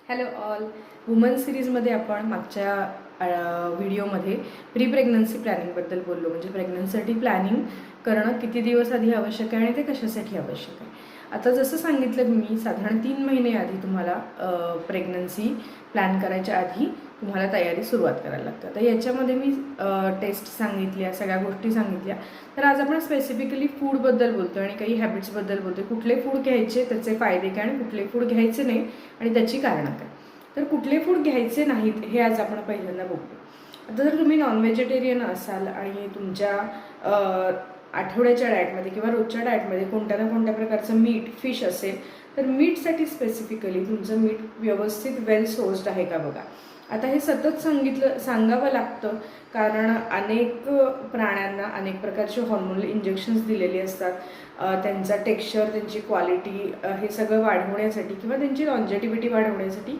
Hello all. Woman सिरीजमध्ये आपण मागच्या व्हिडिओमध्ये प्री प्रेग्नन्सी प्लॅनिंगबद्दल बोललो. म्हणजे प्रेग्नन्सीसाठी प्लॅनिंग करणं किती दिवस आधी आवश्यक आहे आणि ते कशासाठी आवश्यक आहे. आता जसं सांगितलं मी, साधारण 3 महिने आधी तुम्हाला प्रेग्नन्सी प्लॅन करायच्या आधी तुम्हाला तयारी सुरुवात करायला लागते. आता याच्यामध्ये मी टेस्ट सांगितल्या, सगळ्या गोष्टी सांगितल्या. तर आज आपण स्पेसिफिकली फूडबद्दल बोलतो आणि काही हॅबिट्सबद्दल बोलतो. कुठले फूड घ्यायचे, त्याचे फायदे काय आणि कुठले फूड घ्यायचे नाही आणि त्याची कारणं काय. तर कुठले फूड घ्यायचे नाहीत हे आज आपण पहिल्यांदा बघतो. आता जर तुम्ही नॉन व्हेजिटेरियन असाल आणि तुमच्या आठवड्याच्या डाएटमध्ये किंवा रोजच्या डाएटमध्ये कोणत्या ना कोणत्या प्रकारचं मीठ, फिश असेल, तर मीठसाठी स्पेसिफिकली तुमचं मीठ व्यवस्थित वेल सोर्स्ड आहे का बघा. आता हे सतत सांगावं लागतं, कारण अनेक प्राण्यांना अनेक प्रकारचे हॉर्मोनल इंजेक्शन्स दिलेले असतात. त्यांचा टेक्स्चर, त्यांची क्वालिटी हे सगळं वाढवण्यासाठी किंवा त्यांची लॉन्जेटिव्हिटी वाढवण्यासाठी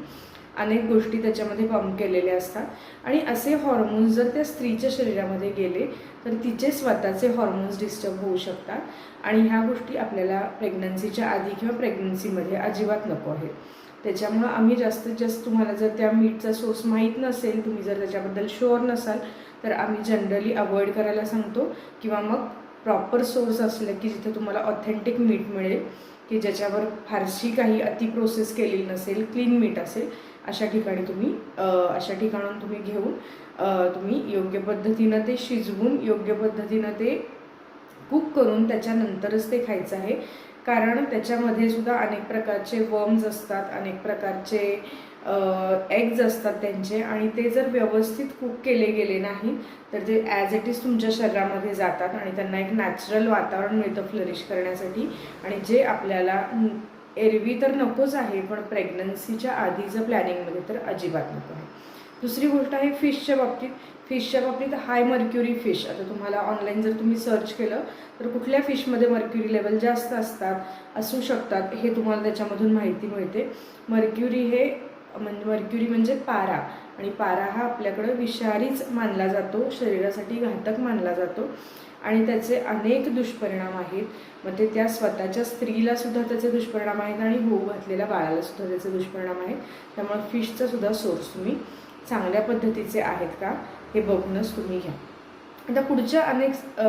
अनेक गोष्टी त्याच्यामध्ये पंप केलेल्या असतात. आणि असे हॉर्मोन्स जर त्या स्त्रीच्या शरीरामध्ये गेले तर तिचे स्वतःचे हॉर्मोन्स डिस्टर्ब होऊ शकतात. आणि ह्या गोष्टी आपल्याला प्रेग्नन्सीच्या आधी किंवा प्रेग्नन्सीमध्ये अजिबात नको आहेत. त्याच्यामुळं आम्ही जास्तीत जास्त, तुम्हाला जर त्या मीटचा सोर्स माहीत नसेल, तुम्ही जर त्याच्याबद्दल शुअर नसाल, तर आम्ही जनरली अवॉइड करायला सांगतो. किंवा मग प्रॉपर सोर्स असलं की जिथे तुम्हाला ऑथेंटिक मीट मिळेल, की ज्याच्यावर फारशी काही अति प्रोसेस केलेली नसेल, क्लीन मीट असेल, अशा ठिकाणी अशा ठिकाणून तुम्ही घेऊन तुम्ही योग्य पद्धतीनं ते शिजवून, योग्य पद्धतीनं ते कुक करून त्याच्यानंतरच ते खायचं आहे. कारण त्याच्यामध्ये सुद्धा अनेक प्रकारचे वर्म्स असतात, अनेक प्रकारचे एग्ज असतात त्यांचे. आणि ते जर व्यवस्थित कुक केले गेले नाही तर ते ॲज इट इज तुमच्या शरीरामध्ये जातात आणि त्यांना एक नॅचरल वातावरण मिळतं फ्लरिश करण्यासाठी. आणि जे आपल्याला एरवी तर नकोच आहे, पण प्रेग्नन्सीच्या आधीचं प्लॅनिंगमध्ये तर अजिबात नको आहे. दुसरी गोष्ट आहे फिशच्या बाबतीत हाय मर्क्युरी फिश. आता तुम्हाला ऑनलाईन जर तुम्ही सर्च केलं तर कुठल्या फिशमध्ये मर्क्युरी लेवल जास्त असू शकतात हे तुम्हाला त्याच्यामधून माहिती मिळते. मर्क्युरी म्हणजे पारा, आणि पारा हा आपल्याकडं विषारीच मानला जातो, शरीरासाठी घातक मानला जातो आणि त्याचे अनेक दुष्परिणाम आहेत. मग ते त्या स्वतःच्या स्त्रीला सुद्धा त्याचे दुष्परिणाम आहेत आणि होऊ घातलेल्या बाळाला सुद्धा त्याचे दुष्परिणाम आहेत. त्यामुळे फिशचा सुद्धा सोर्स तुम्ही चांगल्या पद्धतीचे आहेत का हे बघूनच तुम्ही घ्या. आता पुढच्या अनेक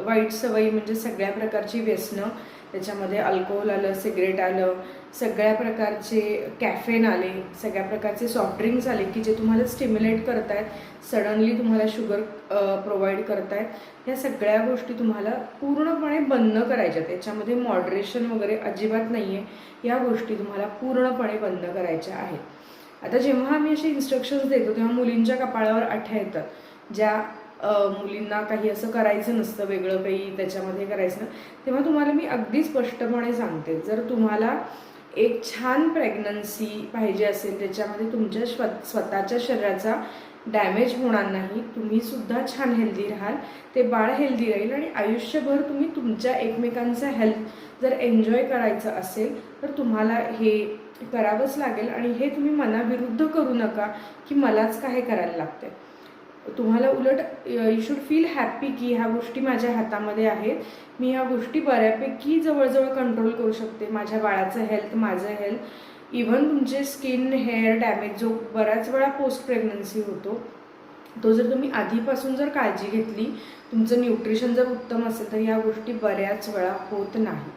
वाईट सवयी म्हणजे सगळ्या प्रकारची व्यसनं, त्याच्यामध्ये अल्कोहोल आलं, सिगरेट आलं, सगळ्या प्रकारचे कॅफेन आले, सगळ्या प्रकारचे सॉफ्ट ड्रिंक्स आले की जे तुम्हाला स्टिम्युलेट करत आहेत, सडनली तुम्हाला शुगर प्रोव्हाइड करत आहेत. ह्या सगळ्या गोष्टी तुम्हाला पूर्णपणे बंद करायच्या. त्याच्यामध्ये मॉडरेशन वगैरे अजिबात नाही आहे. या गोष्टी तुम्हाला पूर्णपणे बंद करायच्या आहेत. आता जेव्हा आम्ही असे इन्स्ट्रक्शन्स देतो तेव्हा मुलींच्या कपाळावर आठ्या येतात. ज्या मुलींना काही असं करायचं नसतं, वेगळं काही त्याच्यामध्ये करायचं ना, तेव्हा तुम्हाला मी अगदी स्पष्टपणे सांगते, जर तुम्हाला एक छान प्रेग्नन्सी पाहिजे असेल, त्याच्यामध्ये तुमच्या स्वतःच्या शरीराचा डॅमेज होणार नाही, तुम्ही सुद्धा छान हेल्दी राहाल, ते बाळ हेल्दी राहील आणि आयुष्यभर तुम्ही तुमच्या एकमेकांचा हेल्थ जर एन्जॉय करायचं असेल तर तुम्हाला हे करावंच लागेल. आणि हे तुम्ही मनाविरुद्ध करू नका की मलाच काय करायला लागते. तुम्हाला उलट यू शुड फील हॅप्पी की ह्या गोष्टी माझ्या हातामध्ये आहेत, मी ह्या गोष्टी बऱ्यापैकी जवळजवळ कंट्रोल करू शकते. माझ्या बाळाचं हेल्थ, माझं हेल्थ, इव्हन तुमचे स्किन, हेअर डॅमेज जो बऱ्याच वेळा पोस्ट प्रेग्नन्सी होतो, तो जर तुम्ही आधीपासून जर काळजी घेतली, तुमचं न्यूट्रिशन जर उत्तम असेल तर ह्या गोष्टी बऱ्याच वेळा होत नाहीत.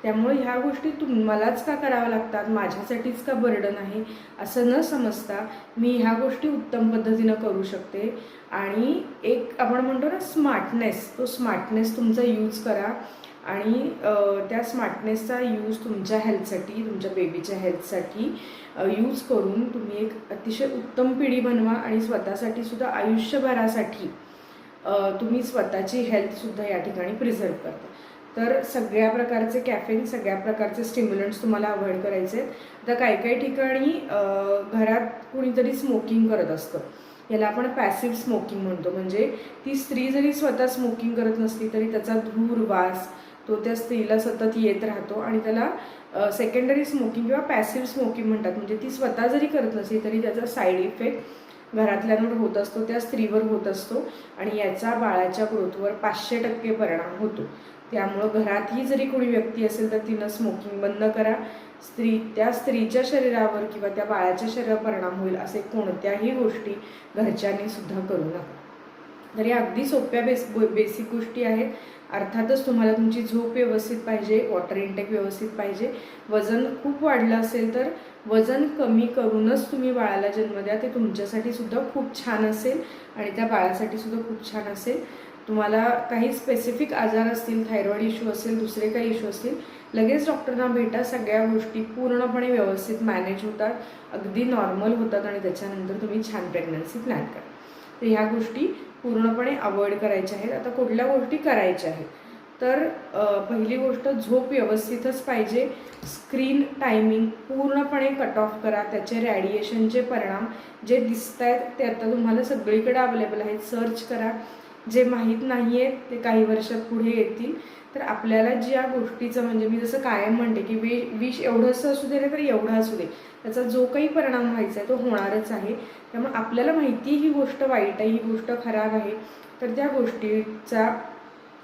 त्यामुळे ह्या गोष्टी मलाच का कराव्या लागतात, माझ्यासाठीच का बर्डन आहे असं न समजता मी ह्या गोष्टी उत्तम पद्धतीनं करू शकते. आणि एक आपण म्हणतो ना स्मार्टनेस, तो स्मार्टनेस तुमचा यूज करा. आणि त्या स्मार्टनेसचा यूज तुमच्या हेल्थसाठी, तुमच्या बेबीच्या हेल्थसाठी यूज करून तुम्ही एक अतिशय उत्तम पिढी बनवा. आणि स्वतःसाठी सुद्धा आयुष्यभरासाठी तुम्ही स्वतःची हेल्थसुद्धा या ठिकाणी प्रिझर्व करता. तर सगळ्या प्रकारचे कॅफेन, सगळ्या प्रकारचे स्टिम्युलंट्स तुम्हाला अवॉइड करायचे आहेत. आता काही ठिकाणी घरात कुणीतरी स्मोकिंग करत असतं, याला आपण पॅसिव्ह स्मोकिंग म्हणतो. म्हणजे ती स्त्री जरी स्वतः स्मोकिंग करत नसली तरी त्याचा धूर, वास तो त्या स्त्रीला सतत येत राहतो आणि त्याला सेकंडरी स्मोकिंग किंवा पॅसिव्ह स्मोकिंग म्हणतात. म्हणजे ती स्वतः जरी करत नसली तरी त्याचा साईड इफेक्ट घरातल्यांवर होत असतो, त्या स्त्रीवर होत असतो आणि याचा बाळाच्या ग्रोथवर 500% परिणाम होतो. त्यामुळं घरातही जरी कोणी व्यक्ती असेल तर तिनं स्मोकिंग बंद करा. त्या स्त्रीच्या शरीरावर किंवा त्या बाळाच्या शरीरावर परिणाम होईल असे कोणत्याही गोष्टी घरच्यांनी सुद्धा करू नका. तर या अगदी सोप्या बेसिक गोष्टी आहेत. अर्थातच तुम्हाला तुमची झोप व्यवस्थित पाहिजे, वॉटर इंटेक व्यवस्थित पाहिजे. वजन खूप वाढलं असेल तर वजन कमी करूनच तुम्ही बाळाला जन्म द्या, ते तुमच्यासाठी सुद्धा खूप छान असेल आणि त्या बाळासाठी सुद्धा खूप छान असेल. तुम्हाला काही स्पेसिफिक आजार असतील, थायरॉईड इश्यू असेल, दुसरे काही इश्यू असतील, लगेच डॉक्टरना भेटा. सगळ्या गोष्टी पूर्णपणे व्यवस्थित मॅनेज होतात, अगदी नॉर्मल होतात आणि त्याच्यानंतर तुम्ही छान प्रेग्नन्सी प्लॅन करा. तर ह्या गोष्टी पूर्णपणे अवॉइड करायच्या आहेत. आता कुठल्या गोष्टी करायच्या आहेत तर पहिली गोष्ट, झोप व्यवस्थितच पाहिजे. स्क्रीन टायमिंग पूर्णपणे कट ऑफ करा. त्याचे रॅडिएशनचे परिणाम जे दिसत आहेत ते आता तुम्हाला सगळीकडे अवेलेबल आहेत, सर्च करा. जे माहीत नाही आहेत ते काही वर्षात पुढे येतील. तर आपल्याला ज्या गोष्टीचं, म्हणजे मी जसं कायम म्हणते की विष एवढंसं असू दे ना तर एवढं असू दे, त्याचा जो काही परिणाम व्हायचा आहे तो होणारच आहे. त्यामुळे आपल्याला माहिती ही गोष्ट वाईट आहे, ही गोष्ट खराब आहे, तर त्या गोष्टीचा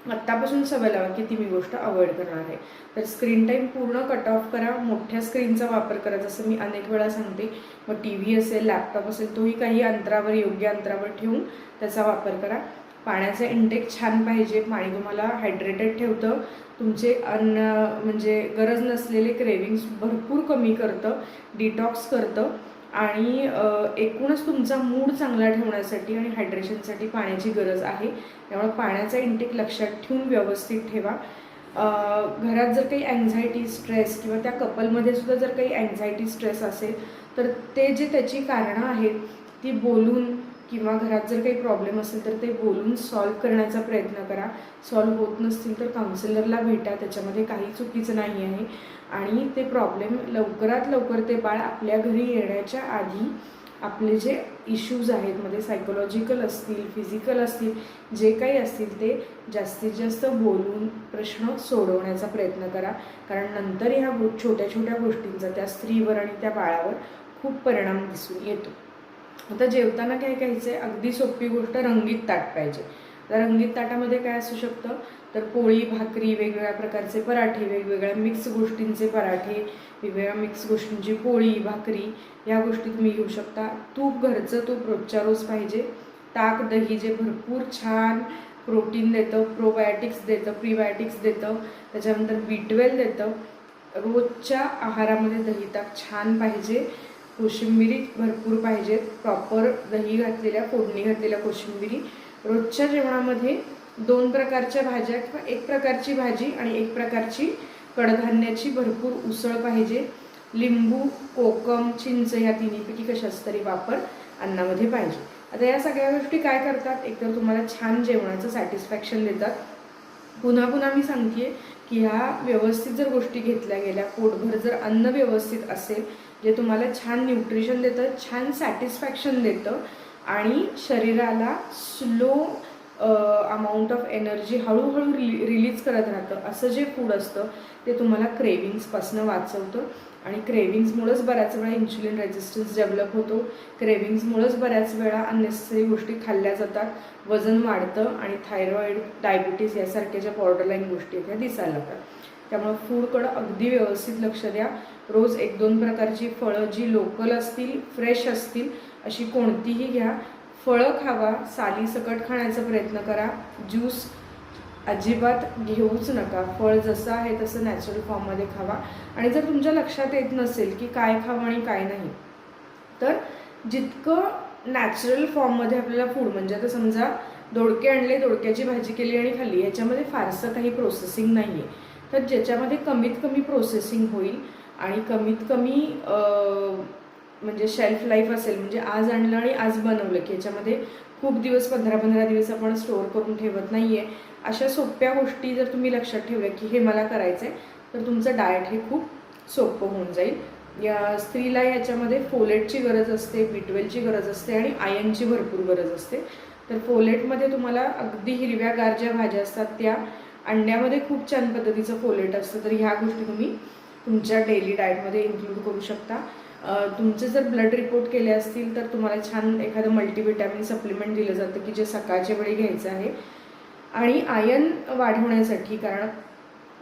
आत्तापासून सवय लावा की ती मी गोष्ट अवॉइड करणार आहे. तर स्क्रीन टाईम पूर्ण कट ऑफ करा. मोठ्या स्क्रीनचा वापर करा, जसं मी अनेक वेळा सांगते. मग टी व्ही असेल, लॅपटॉप असेल, तोही काही अंतरावर, योग्य अंतरावर ठेवून त्याचा वापर करा. पाण्याचं इंटेक छान पाहिजे. पाणी तुम्हाला हायड्रेटेड ठेवतं, तुमचे म्हणजे गरज नसलेले क्रेविंग्स भरपूर कमी करतं, डिटॉक्स करतं आणि एकूणच तुमचा मूड चांगला ठेवण्यासाठी आणि हायड्रेशनसाठी पाण्याची गरज आहे. त्यामुळे पाण्याचा इंटेक लक्षात ठेवून व्यवस्थित ठेवा. घरात जर काही अँझायटी, स्ट्रेस किंवा त्या कपलमध्ये सुद्धा जर काही अँझायटी, स्ट्रेस असेल तर ते जे त्याची कारणं आहेत ती बोलून, किंवा घरात जर काही प्रॉब्लेम असेल तर ते बोलून सॉल्व करण्याचा प्रयत्न करा. सॉल्व होत नसतील तर काउन्सिलरला भेटा, त्याच्यामध्ये काही चुकीचं नाही आहे. आणि ते प्रॉब्लेम लवकरात लवकर, ते बाळ आपल्या घरी येण्याच्या आधी आपले जे इश्यूज आहेत, मध्ये सायकोलॉजिकल असतील, फिजिकल असतील, जे काही असतील ते जास्तीत जास्त बोलून प्रश्न सोडवण्याचा प्रयत्न करा. कारण नंतर ह्या छोट्या छोट्या गोष्टींचा त्या स्त्रीवर आणि त्या बाळावर खूप परिणाम दिसून येतो. आता जेवताना काय घ्यायचं आहे, अगदी सोपी गोष्ट, रंगीत ताट पाहिजे. आता रंगीत ताटामध्ये काय असू शकतं तर पोळी, भाकरी, वेगवेगळ्या प्रकारचे पराठे, वेगवेगळ्या मिक्स गोष्टींचे पराठे, वेगवेगळ्या मिक्स गोष्टींची पोळी, भाकरी, या गोष्टी तुम्ही घेऊ शकता. तूप, घरचं तूप रोजच्या रोज पाहिजे. ताक, दही जे भरपूर छान प्रोटीन देतं, प्रोबायोटिक्स देतं, प्रीबायोटिक्स देतं, त्याच्यानंतर B12 देतं. रोजच्या आहारामध्ये दही, ताक छान पाहिजे. कोशिंबिरी भरपूर पाहिजेत, प्रॉपर दही घातलेल्या, फोडणी घातलेल्या कोशिंबिरी. रोजच्या जेवणामध्ये 2 प्रकारच्या भाज्या किंवा 1 प्रकारची भाजी आणि 1 प्रकारची कडधान्याची भरपूर उसळ पाहिजे. लिंबू, कोकम, चिंच या तिन्हीपैकी कशाच तरी वापर अन्नामध्ये पाहिजे. आता या सगळ्या गोष्टी काय करतात, एकतर तुम्हाला छान जेवणाचं सॅटिस्फॅक्शन देतात. पुन्हा पुन्हा मी सांगते की ह्या व्यवस्थित जर गोष्टी घेतल्या गेल्या, पोटभर जर अन्न व्यवस्थित असेल, जे तुम्हाला छान न्यूट्रिशन देतं, छान सॅटिस्फॅक्शन देतं आणि शरीराला स्लो अमाऊंट ऑफ एनर्जी हळूहळू रिलीज करत राहतं, असं जे फूड असतं ते तुम्हाला क्रेविंग्सपासून वाचवतं. आणि क्रेविंग्समुळेच बऱ्याच वेळा इन्शुलिन रेजिस्टन्स डेव्हलप होतो. क्रेविंग्समुळेच बऱ्याच वेळा अननेसेसरी गोष्टी खाल्ल्या जातात, वजन वाढतं आणि थायरॉईड, डायबिटीज यासारख्या ज्या बॉर्डरलाईन गोष्टी आहेत त्या दिसायला लागतात. त्यामुळे फूडकडं अगदी व्यवस्थित लक्ष द्या. रोज 1-2 प्रकारची फळं जी लोकल असतील, फ्रेश असतील अशी कोणतीही घ्या. फळं खावा, सालीसकट खाण्याचा प्रयत्न करा. ज्यूस अजिबात घेऊच नका. फळ जसं आहे तसं नॅचरल फॉर्ममध्ये खावा. आणि जर तुमच्या लक्षात येत नसेल की काय खावं आणि काय नाही, तर जितकं नॅचरल फॉर्ममध्ये आपल्याला फूड, म्हणजे आता समजा दोडके आणले, दोडक्याची भाजी केली आणि खाल्ली, ह्याच्यामध्ये फारसं काही प्रोसेसिंग नाही आहे. तर ज्याच्यामध्ये कमीत कमी प्रोसेसिंग होईल आणि कमीत कमी म्हणजे शेल्फ लाईफ असेल, म्हणजे आज आणलं आणि आज बनवलं की ह्याच्यामध्ये खूप दिवस, 15-15 दिवस आपण स्टोअर करून ठेवत नाही आहे. अशा सोप्या गोष्टी जर तुम्ही लक्षात ठेवल्या की हे मला करायचं आहे, तर तुमचं डाएट हे खूप सोपं होऊन जाईल. या स्त्रीला याच्यामध्ये फोलेटची गरज असते, B12ची गरज असते आणि आयर्नची भरपूर गरज असते. तर फोलेटमध्ये तुम्हाला अगदी हिरव्यागार ज्या भाज्या असतात त्या, अंड्यामध्ये खूप छान पद्धतीचं फोलेट असतं, तर ह्या गोष्टी तुम्ही तुमच्या डेली डाएटमध्ये इन्क्लूड करू शकता. तुमचे जर ब्लड रिपोर्ट केले असतील तर तुम्हाला छान एखादं मल्टीविटॅमिन सप्लिमेंट दिलं जातं की जे सकाळच्या वेळी घ्यायचं आहे. आणि आयर्न वाढवण्यासाठी, कारण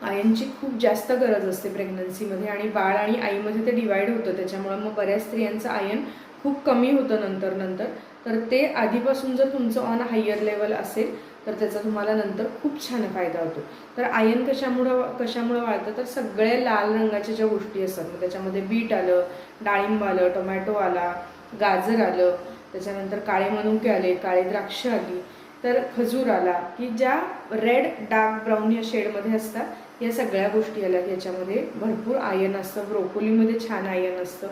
आयनची खूप जास्त गरज असते प्रेग्नन्सीमध्ये, आणि बाळ आणि आईमध्ये ते डिवाईड होतं. त्याच्यामुळं मग बऱ्याच स्त्रियांचं आयन खूप कमी होतं नंतर. तर ते आधीपासून जर तुमचं ऑन हायर लेवल असेल तर त्याचा तुम्हाला नंतर खूप छान फायदा होतो. तर आयन कशामुळं वाढतं, तर सगळ्या लाल रंगाच्या ज्या गोष्टी असतात, मग त्याच्यामध्ये बीट आलं, डाळिंब आलं, टोमॅटो आला, गाजर आलं, त्याच्यानंतर काळे मनुके आले, काळे द्राक्ष आली, तर खजूर आला, की ज्या रेड डार्क ब्राऊन या शेडमध्ये असतात, या सगळ्या गोष्टी आल्या. याच्यामध्ये भरपूर आयन असतं. ब्रोकोलीमध्ये छान आयन असतं.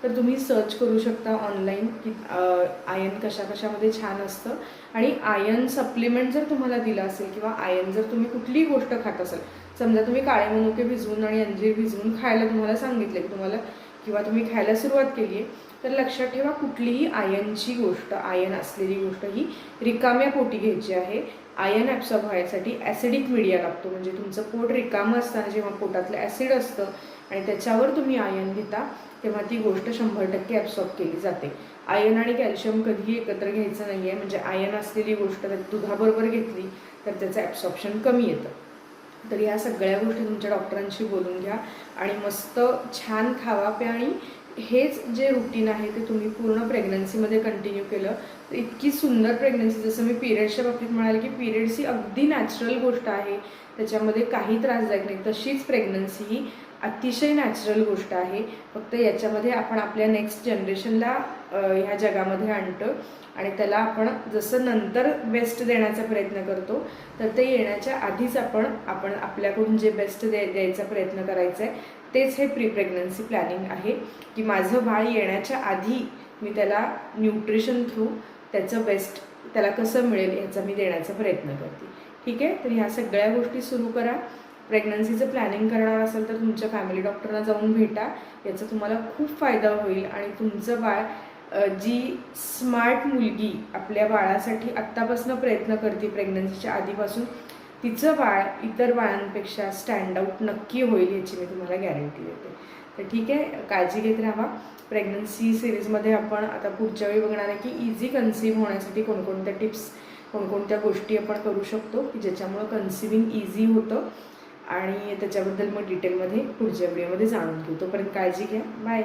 तर तुम्ही सर्च करू शकता ऑनलाईन की आयन कशामध्ये छान असतं. आणि आयन सप्लिमेंट जर तुम्हाला दिलं असेल, किंवा आयन जर तुम्ही कुठलीही गोष्ट खात असाल, समजा तुम्ही काळे मनुके भिजवून आणि अंजीर भिजवून खायला तुम्हाला सांगितले की तुम्हाला, किंवा तुम्ही खायला सुरुवात केली आहे, तर लक्षात ठेवा कुठलीही आयनची गोष्ट, आयन असलेली गोष्ट ही रिकाम्या पोटी घ्यायची आहे. आयन ॲब्सॉर्ब व्हायसाठी ॲसिडिक मीडिया लागतो. म्हणजे तुमचं पोट रिकामं असताना जेव्हा पोटातलं ॲसिड असतं आणि त्याच्यावर तुम्ही आयन घेता, तेव्हा ती गोष्ट 100% ॲब्सॉर्ब केली जाते. आयन आणि कॅल्शियम कधीही एकत्र घ्यायचं नाही आहे. म्हणजे आयन असलेली गोष्ट दुधाबरोबर घेतली तर त्याचं ॲब्सॉर्प्शन कमी येतं. तर या सगळ्या गोष्टी तुमच्या डॉक्टरांशी बोलून घ्या आणि मस्त छान खावा प्या. आणि हेच जे रुटीन आहे ते तुम्ही पूर्ण प्रेग्नन्सीमध्ये कंटिन्यू केलं तर इतकी सुंदर प्रेग्नन्सी, जसं मी पिरियड्सच्या बाबतीत म्हणाले की पिरियड्स ही अगदी नॅचरल गोष्ट आहे, त्याच्यामध्ये काही त्रासदायक नाही, तशीच प्रेग्नन्सी ही अतिशय नॅचरल गोष्ट आहे. फक्त याच्यामध्ये आपण आपल्या नेक्स्ट जनरेशनला ह्या जगामध्ये आणतो आणि त्याला आपण जसं नंतर बेस्ट देण्याचा प्रयत्न करतो, तर ते येण्याच्या आधीच आपण आपल्याकडून जे बेस्ट द्यायचा प्रयत्न करायचा आहे, तेच हे प्री प्रेग्नन्सी प्लॅनिंग आहे. की माझं बाळ येण्याच्या आधी मी त्याला न्यूट्रिशन थ्रू त्याचं बेस्ट त्याला कसं मिळेल याचा मी देण्याचा प्रयत्न करते. ठीक आहे, तर ह्या सगळ्या गोष्टी सुरू करा. प्रेग्नन्सीचं प्लॅनिंग करणार असेल तर तुमच्या फॅमिली डॉक्टरना जाऊन भेटा. याचा तुम्हाला खूप फायदा होईल. आणि तुमचं बाळ, जी स्मार्ट मुलगी आपल्या बाळासाठी आत्तापासून प्रयत्न करते प्रेग्नन्सीच्या आधीपासून, तिचं बाळ इतर बाळांपेक्षा स्टँड आऊट नक्की होईल, याची मी तुम्हाला गॅरंटी देते. तर ठीक आहे, काळजी घेत राहा. प्रेग्नन्सी सिरीजमध्ये आपण आता पुढच्या वेळी बघणार आहे की इझी कन्सीव्ह होण्यासाठी कोणकोणत्या टिप्स, कोणकोणत्या गोष्टी आपण करू शकतो की ज्याच्यामुळं कन्सिविंग इझी होतं. आणि त्याच्याबद्दल मग डिटेलमध्ये पुढच्या व्हिडिओमध्ये जाणून घेऊ. तोपर्यंत काळजी घ्या. बाय.